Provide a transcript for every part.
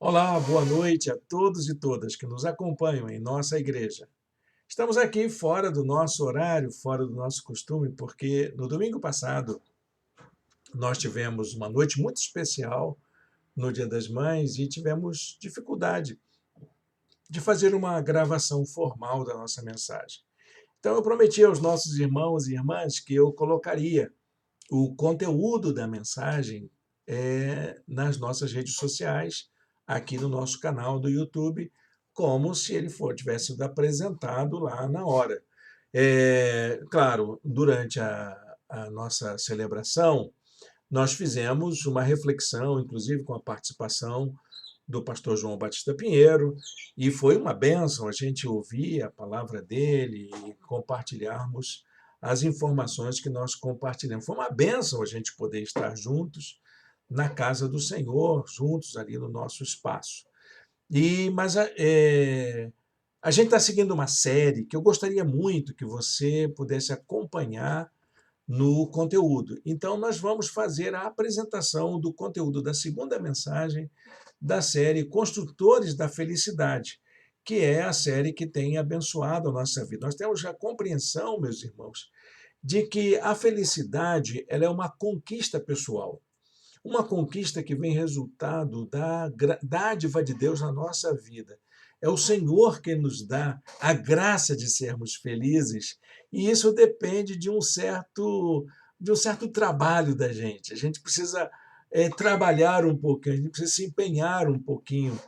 Olá, boa noite a todos e todas que nos acompanham em nossa igreja. Estamos aqui fora do nosso horário, fora do nosso costume, porque no domingo passado nós tivemos uma noite muito especial no Dia das Mães e tivemos dificuldade de fazer uma gravação formal da nossa mensagem. Então eu prometi aos nossos irmãos e irmãs que eu colocaria o conteúdo da mensagem nas nossas redes sociais, aqui no nosso canal do YouTube, como se ele tivesse sido apresentado lá na hora. Claro, durante a nossa celebração, nós fizemos uma reflexão, inclusive com a participação do pastor João Batista Pinheiro, e foi uma bênção a gente ouvir a palavra dele e compartilharmos as informações que nós compartilhamos. Foi uma bênção a gente poder estar juntos na casa do Senhor, juntos ali no nosso espaço. A gente está seguindo uma série que eu gostaria muito que você pudesse acompanhar no conteúdo. Então, nós vamos fazer a apresentação do conteúdo da segunda mensagem da série Construtores da Felicidade, que é a série que tem abençoado a nossa vida. Nós temos a compreensão, meus irmãos, de que a felicidade ela é uma conquista pessoal. Uma conquista que vem resultado da dádiva de Deus na nossa vida. É o Senhor quem nos dá a graça de sermos felizes, e isso depende de um certo trabalho da gente. A gente precisa trabalhar um pouquinho, a gente precisa se empenhar um pouquinho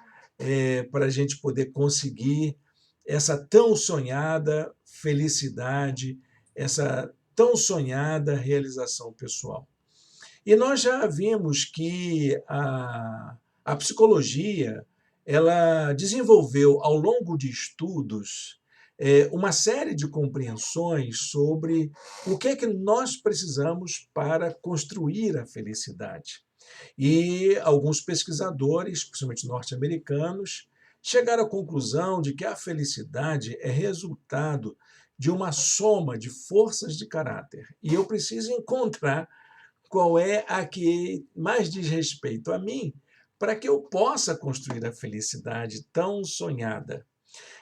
para a gente poder conseguir essa tão sonhada felicidade, essa tão sonhada realização pessoal. E nós já vimos que a psicologia ela desenvolveu, ao longo de estudos, uma série de compreensões sobre o que é que nós precisamos para construir a felicidade. E alguns pesquisadores, principalmente norte-americanos, chegaram à conclusão de que a felicidade é resultado de uma soma de forças de caráter. E eu preciso encontrar qual é a que mais diz respeito a mim, para que eu possa construir a felicidade tão sonhada.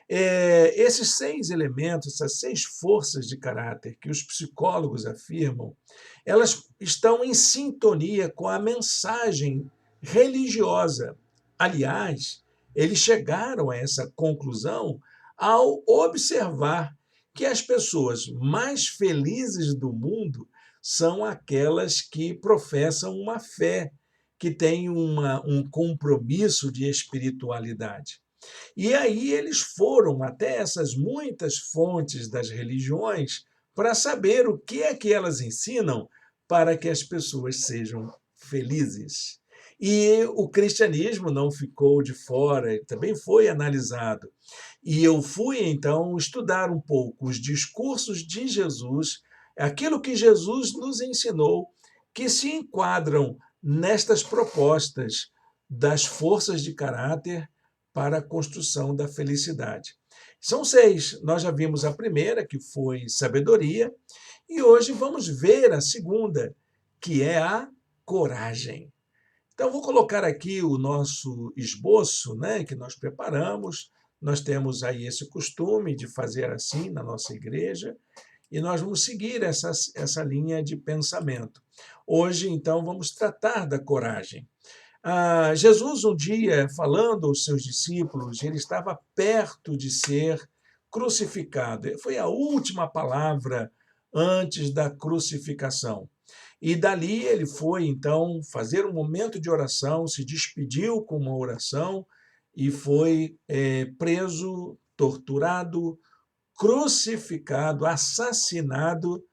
Esses 6 elementos, essas 6 forças de caráter que os psicólogos afirmam, elas estão em sintonia com a mensagem religiosa. Aliás, eles chegaram a essa conclusão ao observar que as pessoas mais felizes do mundo são aquelas que professam uma fé, que têm um compromisso de espiritualidade. E aí eles foram até essas muitas fontes das religiões para saber o que é que elas ensinam para que as pessoas sejam felizes. E o cristianismo não ficou de fora, ele também foi analisado. E eu fui, então, estudar um pouco os discursos de Jesus, aquilo que Jesus nos ensinou, que se enquadram nestas propostas das forças de caráter para a construção da felicidade. São 6. Nós já vimos a primeira, que foi sabedoria, e hoje vamos ver a segunda, que é a coragem. Então, vou colocar aqui o nosso esboço, né, que nós preparamos. Nós temos aí esse costume de fazer assim na nossa igreja, e nós vamos seguir essa linha de pensamento. Hoje, então, vamos tratar da coragem. Jesus, um dia, falando aos seus discípulos, ele estava perto de ser crucificado. Foi a última palavra antes da crucificação. E dali ele foi, então, fazer um momento de oração, se despediu com uma oração e foi preso, torturado, crucificado, assassinado,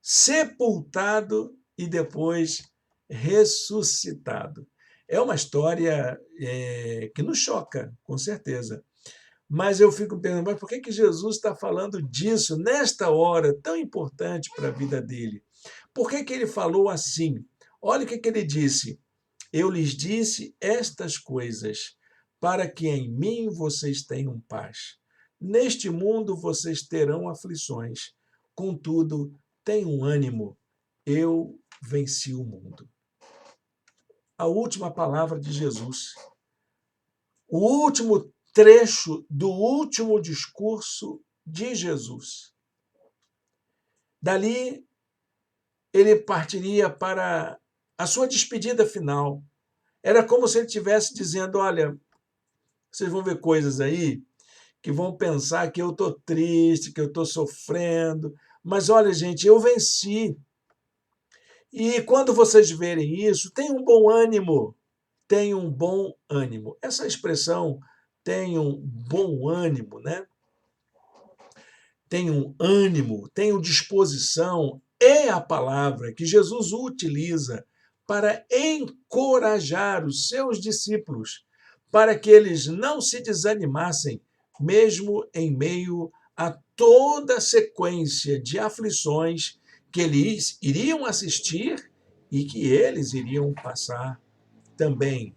sepultado e depois ressuscitado. É uma história que nos choca, com certeza. Mas eu fico pensando, mas por que Jesus está falando disso nesta hora tão importante para a vida dele? Por que ele falou assim? Olha o que ele disse. Eu lhes disse estas coisas, para que em mim vocês tenham paz. Neste mundo vocês terão aflições, contudo, tenham ânimo, eu venci o mundo. A última palavra de Jesus. o último trecho do último discurso de Jesus. Dali, ele partiria para a sua despedida final. Era como se ele estivesse dizendo: olha, vocês vão ver coisas aí que vão pensar que eu estou triste, que eu estou sofrendo, mas olha, gente, eu venci. E quando vocês verem isso, tenham um bom ânimo, tenham um bom ânimo. Essa expressão, tenham bom ânimo, né? Tenham ânimo, tenham disposição, é a palavra que Jesus utiliza para encorajar os seus discípulos, para que eles não se desanimassem, mesmo em meio a toda a sequência de aflições que eles iriam assistir e que eles iriam passar também.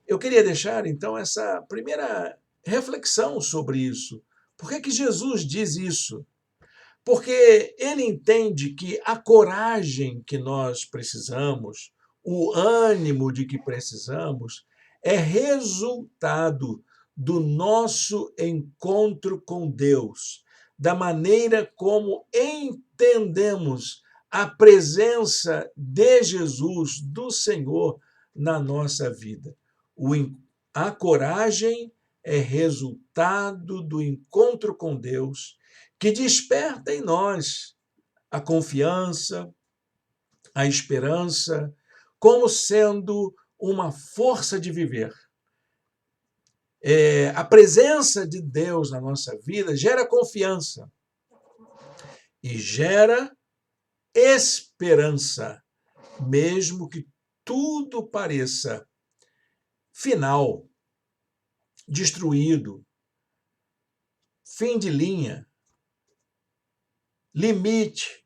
Eu queria deixar, então, essa primeira reflexão sobre isso. Por que Jesus diz isso? Porque ele entende que a coragem que nós precisamos, o ânimo de que precisamos, é resultado do nosso encontro com Deus, da maneira como entendemos a presença de Jesus, do Senhor, na nossa vida. A coragem é resultado do encontro com Deus, que desperta em nós a confiança, a esperança, como sendo uma força de viver. A presença de Deus na nossa vida gera confiança e gera esperança, mesmo que tudo pareça final, destruído, fim de linha, limite,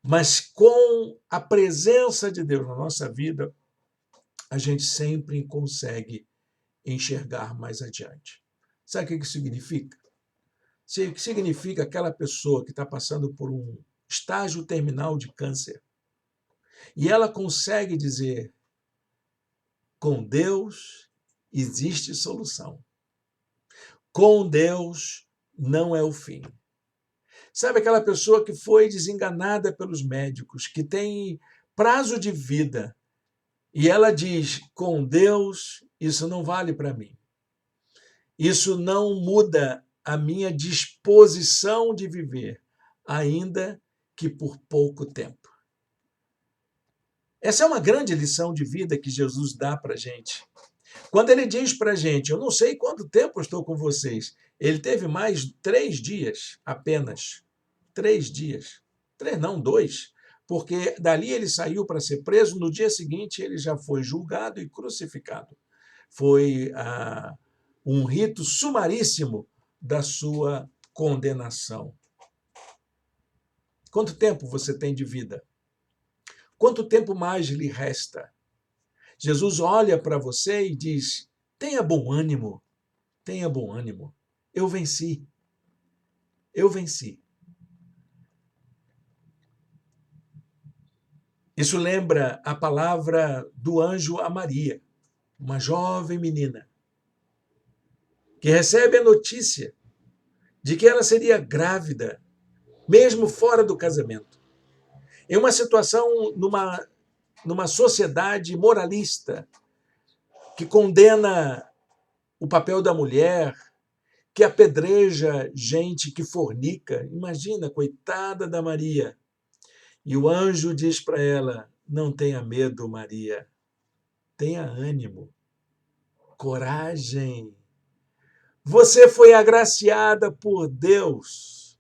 mas com a presença de Deus na nossa vida, a gente sempre consegue enxergar mais adiante. Sabe o que isso significa? Significa aquela pessoa que está passando por um estágio terminal de câncer e ela consegue dizer: com Deus existe solução. Com Deus não é o fim. Sabe aquela pessoa que foi desenganada pelos médicos, que tem prazo de vida, e ela diz: com Deus, isso não vale para mim. Isso não muda a minha disposição de viver, ainda que por pouco tempo. Essa é uma grande lição de vida que Jesus dá para a gente. Quando ele diz para a gente: eu não sei quanto tempo eu estou com vocês, ele teve mais 3 dias apenas. 3 dias. 3 não, 2. Porque dali ele saiu para ser preso, no dia seguinte ele já foi julgado e crucificado. Foi um rito sumaríssimo da sua condenação. Quanto tempo você tem de vida? Quanto tempo mais lhe resta? Jesus olha para você e diz: tenha bom ânimo, tenha bom ânimo. Eu venci. Eu venci. Isso lembra a palavra do anjo a Maria, uma jovem menina, que recebe a notícia de que ela seria grávida, mesmo fora do casamento. Em uma situação, numa sociedade moralista, que condena o papel da mulher, que apedreja gente que fornica. Imagina, coitada da Maria. E o anjo diz para ela: não tenha medo, Maria, tenha ânimo, coragem. Você foi agraciada por Deus.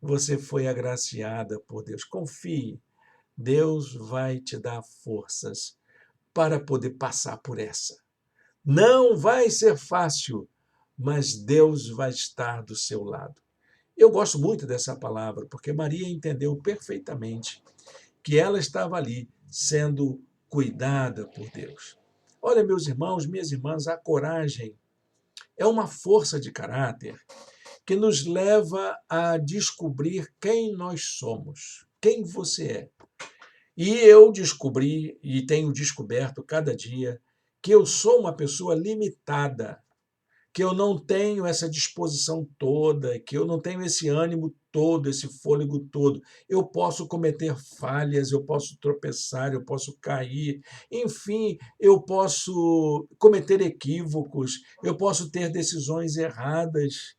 Você foi agraciada por Deus. Confie, Deus vai te dar forças para poder passar por essa. Não vai ser fácil, mas Deus vai estar do seu lado. Eu gosto muito dessa palavra, porque Maria entendeu perfeitamente que ela estava ali sendo cuidada por Deus. Olha, meus irmãos, minhas irmãs, a coragem é uma força de caráter que nos leva a descobrir quem nós somos, quem você é. E eu descobri e tenho descoberto cada dia que eu sou uma pessoa limitada, que eu não tenho essa disposição toda, que eu não tenho esse ânimo todo, esse fôlego todo. Eu posso cometer falhas, eu posso tropeçar, eu posso cair, enfim, eu posso cometer equívocos, eu posso ter decisões erradas.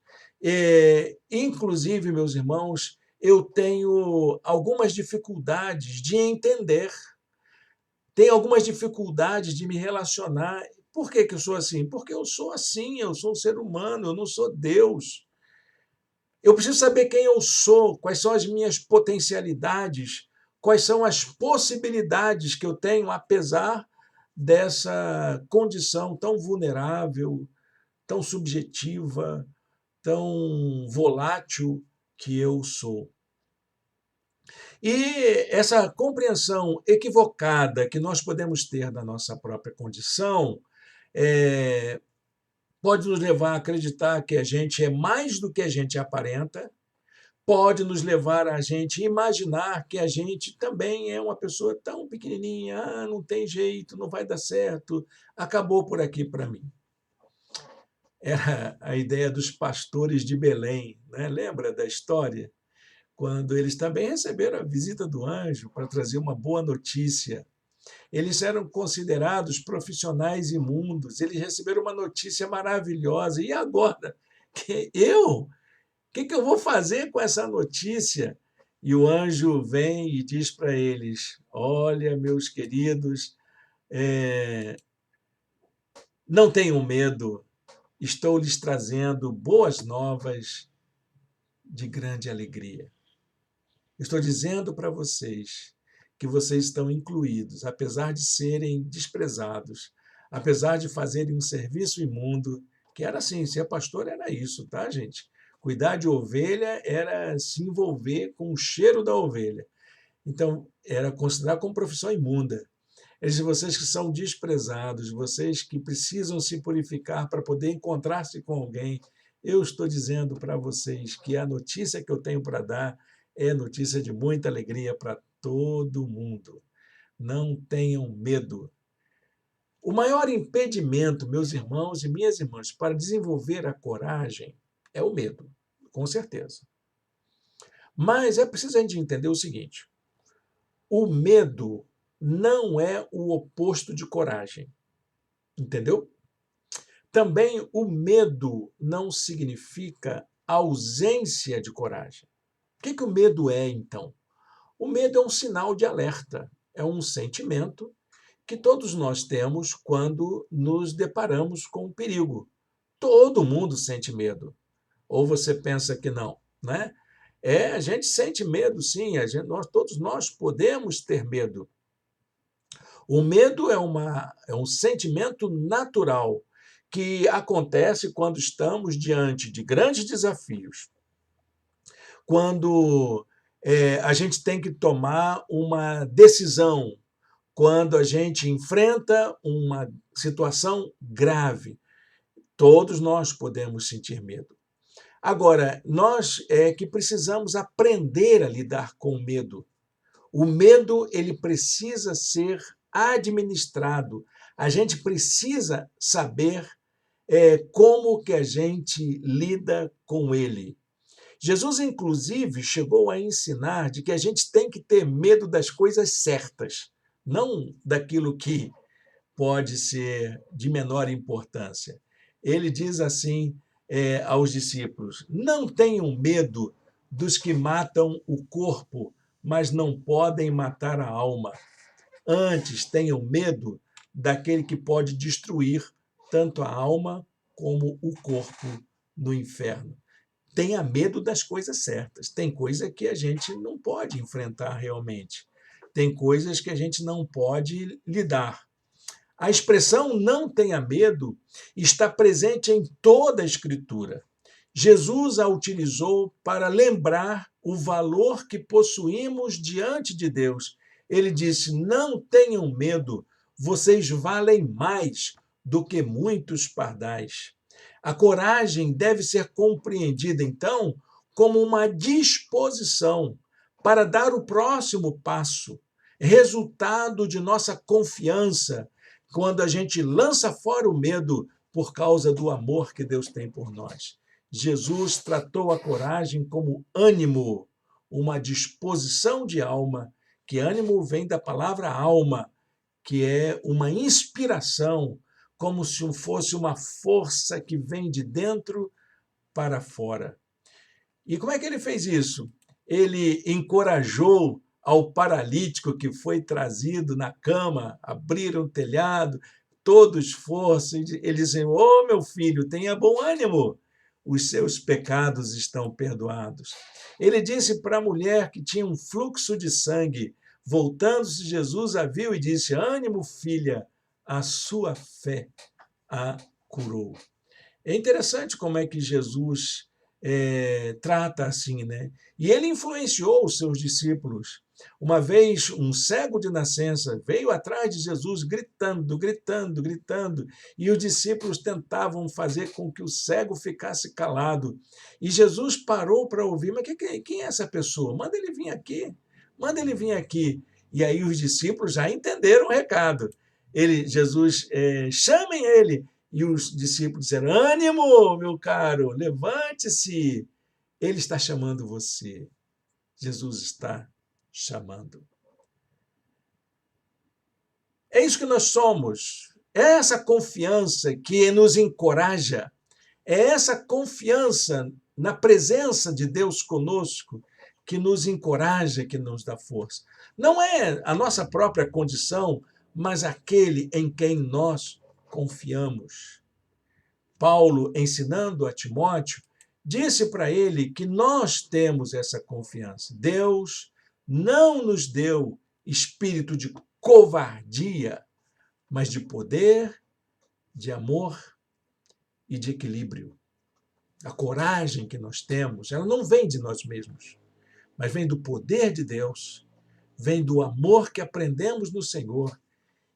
Inclusive, meus irmãos, eu tenho algumas dificuldades de entender, tenho algumas dificuldades de me relacionar. Por que que eu sou assim? Porque eu sou assim, eu sou um ser humano, eu não sou Deus. Eu preciso saber quem eu sou, quais são as minhas potencialidades, quais são as possibilidades que eu tenho, apesar dessa condição tão vulnerável, tão subjetiva, tão volátil que eu sou. E essa compreensão equivocada que nós podemos ter da nossa própria condição eh, pode nos levar a acreditar que a gente é mais do que a gente aparenta, pode nos levar a gente imaginar que a gente também é uma pessoa tão pequenininha, não tem jeito, não vai dar certo, acabou por aqui para mim. Era a ideia dos pastores de Belém, né? Lembra da história? Quando eles também receberam a visita do anjo para trazer uma boa notícia. Eles eram considerados profissionais imundos, eles receberam uma notícia maravilhosa. E agora? Eu? O que eu vou fazer com essa notícia? E o anjo vem e diz para eles: Olha, meus queridos, não tenham medo, estou lhes trazendo boas novas de grande alegria. Estou dizendo para vocês que vocês estão incluídos, apesar de serem desprezados, apesar de fazerem um serviço imundo, que era assim, ser pastor era isso, tá, gente? Cuidar de ovelha era se envolver com o cheiro da ovelha. Então, era considerado como profissão imunda. Eles, vocês que são desprezados, vocês que precisam se purificar para poder encontrar-se com alguém, eu estou dizendo para vocês que a notícia que eu tenho para dar é notícia de muita alegria para todo mundo. Não tenham medo. O maior impedimento, meus irmãos e minhas irmãs, para desenvolver a coragem é o medo, com certeza. Mas é preciso a gente entender o seguinte: o medo não é o oposto de coragem, entendeu? Também o medo não significa ausência de coragem. O que o medo é, então? O medo é um sinal de alerta, é um sentimento que todos nós temos quando nos deparamos com um perigo. Todo mundo sente medo. Ou você pensa que não, né? A gente sente medo, sim, todos nós podemos ter medo. O medo é um sentimento natural que acontece quando estamos diante de grandes desafios, quando a gente tem que tomar uma decisão, quando a gente enfrenta uma situação grave. Todos nós podemos sentir medo. Agora, nós é que precisamos aprender a lidar com o medo. O medo, ele precisa ser administrado. A gente precisa saber como que a gente lida com ele. Jesus, inclusive, chegou a ensinar de que a gente tem que ter medo das coisas certas, não daquilo que pode ser de menor importância. Ele diz assim aos discípulos: não tenham medo dos que matam o corpo, mas não podem matar a alma. Antes, tenham medo daquele que pode destruir tanto a alma como o corpo no inferno. Tenha medo das coisas certas. Tem coisa que a gente não pode enfrentar realmente. Tem coisas que a gente não pode lidar. A expressão não tenha medo está presente em toda a Escritura. Jesus a utilizou para lembrar o valor que possuímos diante de Deus. Ele disse: não tenham medo, vocês valem mais do que muitos pardais. A coragem deve ser compreendida, então, como uma disposição para dar o próximo passo, resultado de nossa confiança, quando a gente lança fora o medo por causa do amor que Deus tem por nós. Jesus tratou a coragem como ânimo, uma disposição de alma, que ânimo vem da palavra alma, que é uma inspiração, como se fosse uma força que vem de dentro para fora. E como é que ele fez isso? Ele encorajou ao paralítico que foi trazido na cama, abriram o telhado, todo esforço, ele disse: "Ô meu filho, tenha bom ânimo, os seus pecados estão perdoados." Ele disse para a mulher que tinha um fluxo de sangue, voltando-se, Jesus a viu e disse: "Ânimo, filha, a sua fé a curou." É interessante como é que Jesus trata assim, né? E ele influenciou os seus discípulos. Uma vez, um cego de nascença veio atrás de Jesus gritando, gritando, gritando, e os discípulos tentavam fazer com que o cego ficasse calado. E Jesus parou para ouvir: "Mas quem é essa pessoa? Manda ele vir aqui, manda ele vir aqui." E aí os discípulos já entenderam o recado. Jesus, chamem ele. E os discípulos disseram: "Ânimo, meu caro, levante-se. Ele está chamando você." Jesus está chamando. É isso que nós somos. É essa confiança que nos encoraja. É essa confiança na presença de Deus conosco que nos encoraja, que nos dá força. Não é a nossa própria condição, mas aquele em quem nós confiamos. Paulo, ensinando a Timóteo, disse para ele que nós temos essa confiança. Deus não nos deu espírito de covardia, mas de poder, de amor e de equilíbrio. A coragem que nós temos, ela não vem de nós mesmos, mas vem do poder de Deus, vem do amor que aprendemos no Senhor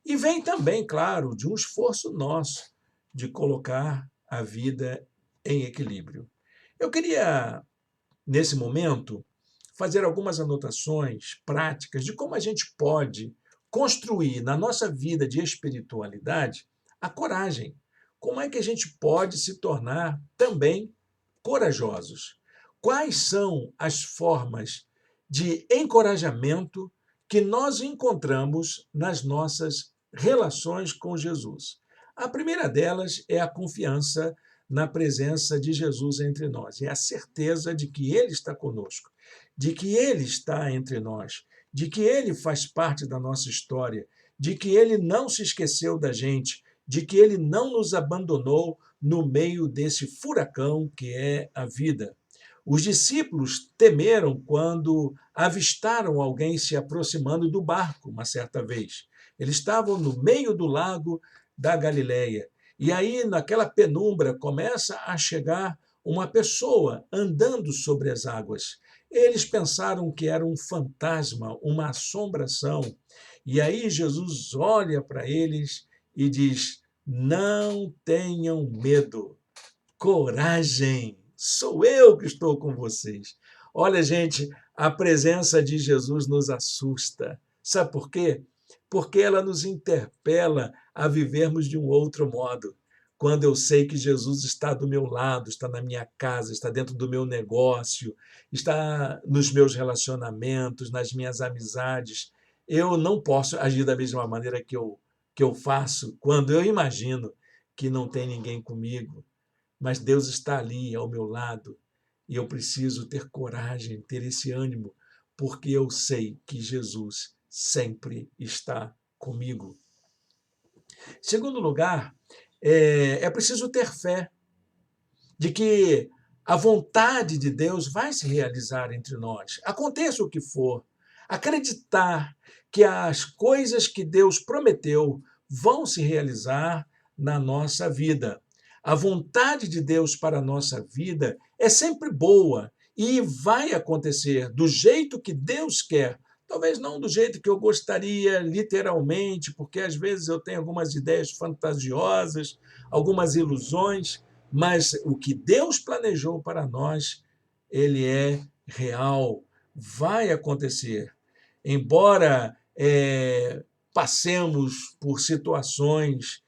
e vem também, claro, de um esforço nosso de colocar a vida em equilíbrio. Eu queria, nesse momento, fazer algumas anotações práticas de como a gente pode construir na nossa vida de espiritualidade a coragem. Como é que a gente pode se tornar também corajosos? Quais são as formas de encorajamento que nós encontramos nas nossas relações com Jesus? A primeira delas é a confiança na presença de Jesus entre nós. É a certeza de que Ele está conosco, de que Ele está entre nós, de que Ele faz parte da nossa história, de que Ele não se esqueceu da gente, de que Ele não nos abandonou no meio desse furacão que é a vida. Os discípulos temeram quando avistaram alguém se aproximando do barco uma certa vez. Eles estavam no meio do lago da Galileia. E aí, naquela penumbra, começa a chegar uma pessoa andando sobre as águas. Eles pensaram que era um fantasma, uma assombração. E aí Jesus olha para eles e diz: "Não tenham medo, coragem, sou eu que estou com vocês." Olha, gente, a presença de Jesus nos assusta. Sabe por quê? Porque ela nos interpela a vivermos de um outro modo. Quando eu sei que Jesus está do meu lado, está na minha casa, está dentro do meu negócio, está nos meus relacionamentos, nas minhas amizades, eu não posso agir da mesma maneira que eu faço quando eu imagino que não tem ninguém comigo, mas Deus está ali ao meu lado e eu preciso ter coragem, ter esse ânimo, porque eu sei que Jesus sempre está comigo. Em segundo lugar, é preciso ter fé de que a vontade de Deus vai se realizar entre nós, aconteça o que for. Acreditar que as coisas que Deus prometeu vão se realizar na nossa vida. A vontade de Deus para a nossa vida é sempre boa e vai acontecer do jeito que Deus quer. Talvez não do jeito que eu gostaria, literalmente, porque às vezes eu tenho algumas ideias fantasiosas, algumas ilusões, mas o que Deus planejou para nós, ele é real, vai acontecer. Embora passemos por situações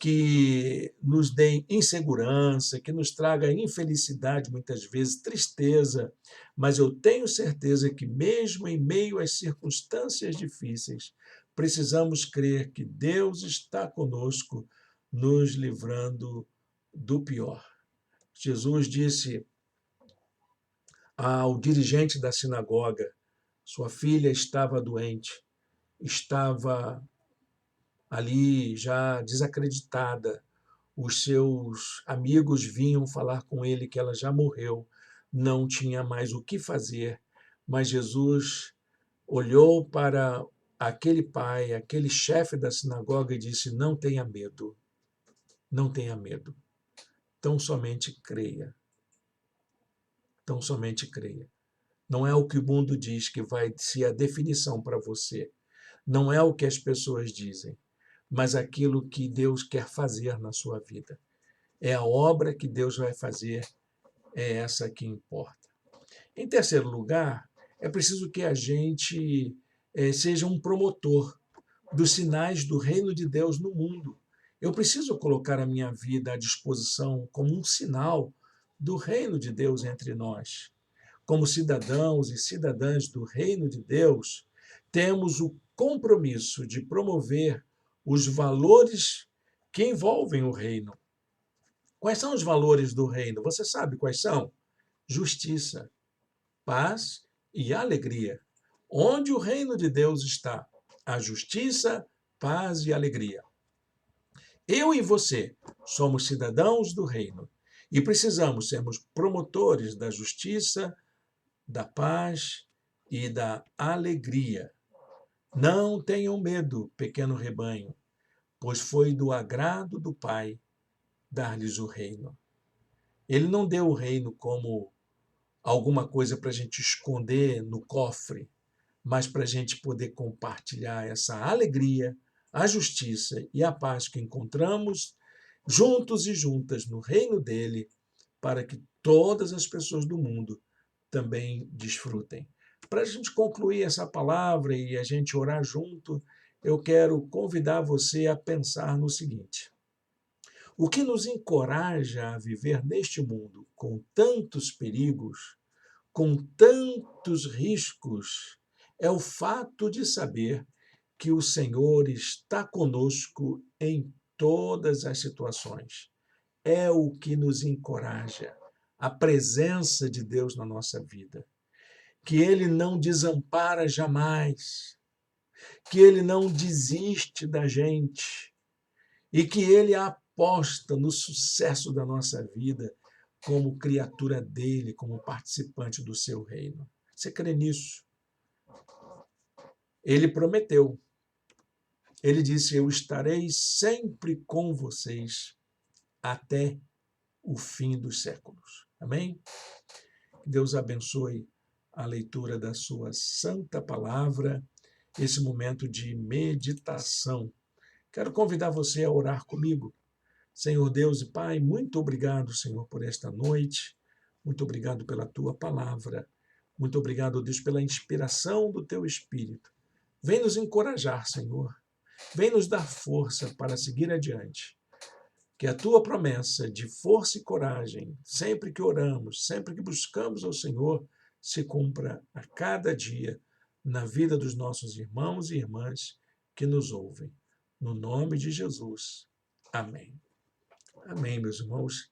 que nos deem insegurança, que nos traga infelicidade, muitas vezes tristeza, mas eu tenho certeza que mesmo em meio às circunstâncias difíceis, precisamos crer que Deus está conosco, nos livrando do pior. Jesus disse ao dirigente da sinagoga: sua filha estava doente, estava ali já desacreditada. Os seus amigos vinham falar com ele que ela já morreu, não tinha mais o que fazer, mas Jesus olhou para aquele pai, aquele chefe da sinagoga e disse: não tenha medo, não tenha medo, tão somente creia, tão somente creia. Não é o que o mundo diz que vai ser a definição para você, não é o que as pessoas dizem, mas aquilo que Deus quer fazer na sua vida. É a obra que Deus vai fazer, é essa que importa. Em terceiro lugar, é preciso que a gente seja um promotor dos sinais do reino de Deus no mundo. Eu preciso colocar a minha vida à disposição como um sinal do reino de Deus entre nós. Como cidadãos e cidadãs do reino de Deus, temos o compromisso de promover os valores que envolvem o reino. Quais são os valores do reino? Você sabe quais são? Justiça, paz e alegria. Onde o reino de Deus está, a justiça, paz e alegria. Eu e você somos cidadãos do reino e precisamos sermos promotores da justiça, da paz e da alegria. Não tenham medo, pequeno rebanho, pois foi do agrado do Pai dar-lhes o reino. Ele não deu o reino como alguma coisa para a gente esconder no cofre, mas para a gente poder compartilhar essa alegria, a justiça e a paz que encontramos juntos e juntas no reino dele, para que todas as pessoas do mundo também desfrutem. Para a gente concluir essa palavra e a gente orar junto, eu quero convidar você a pensar no seguinte: o que nos encoraja a viver neste mundo com tantos perigos, com tantos riscos, é o fato de saber que o Senhor está conosco em todas as situações. É o que nos encoraja, a presença de Deus na nossa vida. Que Ele não desampara jamais, que Ele não desiste da gente e que Ele aposta no sucesso da nossa vida como criatura dele, como participante do seu reino. Você crê nisso? Ele prometeu. Ele disse: eu estarei sempre com vocês até o fim dos séculos. Amém? Que Deus abençoe a leitura da sua santa palavra, esse momento de meditação. Quero convidar você a orar comigo. Senhor Deus e Pai, muito obrigado, Senhor, por esta noite. Muito obrigado pela tua palavra. Muito obrigado, Deus, pela inspiração do teu Espírito. Vem nos encorajar, Senhor. Vem nos dar força para seguir adiante. Que a tua promessa de força e coragem, sempre que oramos, sempre que buscamos ao Senhor, se cumpra a cada dia na vida dos nossos irmãos e irmãs que nos ouvem. No nome de Jesus. Amém. Amém, meus irmãos.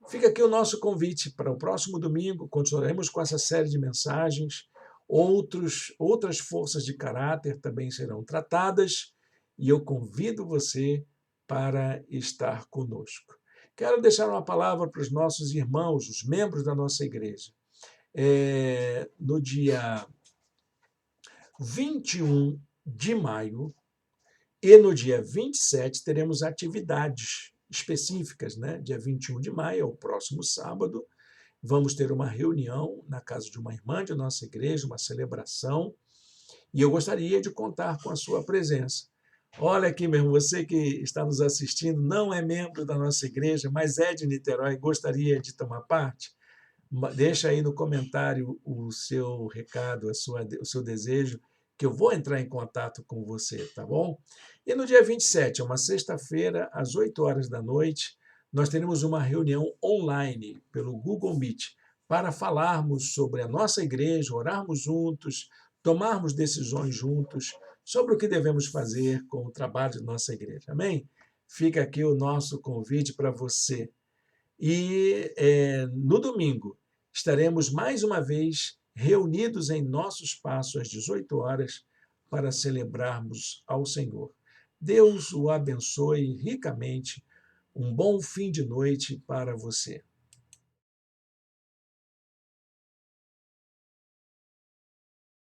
Fica aqui o nosso convite para o próximo domingo. Continuaremos com essa série de mensagens. Outras forças de caráter também serão tratadas e eu convido você para estar conosco. Quero deixar uma palavra para os nossos irmãos, os membros da nossa igreja. No dia 21 de maio e no dia 27 teremos atividades específicas, né? Dia 21 de maio, é o próximo sábado, vamos ter uma reunião na casa de uma irmã de nossa igreja, uma celebração, e eu gostaria de contar com a sua presença. Olha aqui mesmo, você que está nos assistindo, não é membro da nossa igreja, mas é de Niterói, gostaria de tomar parte? Deixa aí no comentário o seu recado, o seu desejo, que eu vou entrar em contato com você, tá bom? E no dia 27, é uma sexta-feira, às 8 horas da noite, nós teremos uma reunião online pelo Google Meet para falarmos sobre a nossa igreja, orarmos juntos, tomarmos decisões juntos sobre o que devemos fazer com o trabalho de nossa igreja. Amém? Fica aqui o nosso convite para você. E no domingo estaremos mais uma vez reunidos em nosso espaço às 18 horas para celebrarmos ao Senhor. Deus o abençoe ricamente. Um bom fim de noite para você.